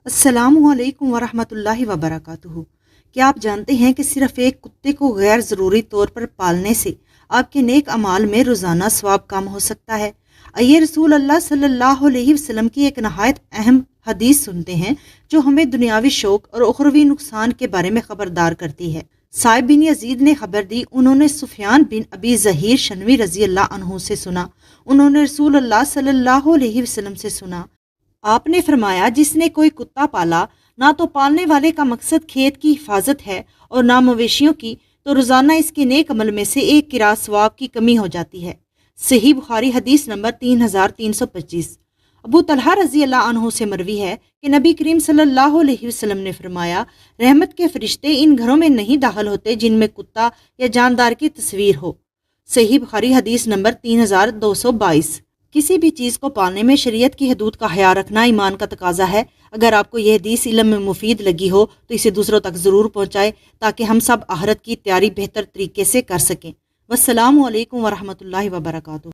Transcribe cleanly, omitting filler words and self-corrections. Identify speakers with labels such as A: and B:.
A: السلام علیکم ورحمۃ اللہ وبرکاتہ۔ کیا آپ جانتے ہیں کہ صرف ایک کتے کو غیر ضروری طور پر پالنے سے آپ کے نیک اعمال میں روزانہ ثواب کم ہو سکتا ہے؟ آئیے رسول اللہ صلی اللہ علیہ وسلم کی ایک نہایت اہم حدیث سنتے ہیں جو ہمیں دنیاوی شوق اور اخروی نقصان کے بارے میں خبردار کرتی ہے۔ صائب بن یزید نے خبر دی، انہوں نے سفیان بن ابی ظہیر شنوی رضی اللہ عنہ سے سنا، انہوں نے رسول اللہ صلی اللہ علیہ وسلم سے سنا، آپ نے فرمایا جس نے کوئی کتا پالا، نہ تو پالنے والے کا مقصد کھیت کی حفاظت ہے اور نہ مویشیوں کی، تو روزانہ اس کے نیک عمل میں سے ایک قراءت ثواب کی کمی ہو جاتی ہے۔ صحیح بخاری حدیث نمبر 3325۔ ابو طلحہ رضی اللہ عنہ سے مروی ہے کہ نبی کریم صلی اللہ علیہ وسلم نے فرمایا، رحمت کے فرشتے ان گھروں میں نہیں داخل ہوتے جن میں کتا یا جاندار کی تصویر ہو۔ صحیح بخاری حدیث نمبر 3222۔ کسی بھی چیز کو پالنے میں شریعت کی حدود کا خیال رکھنا ایمان کا تقاضا ہے۔ اگر آپ کو یہ حدیث علم میں مفید لگی ہو تو اسے دوسروں تک ضرور پہنچائے تاکہ ہم سب آخرت کی تیاری بہتر طریقے سے کر سکیں۔ والسلام علیکم ورحمۃ اللہ وبرکاتہ۔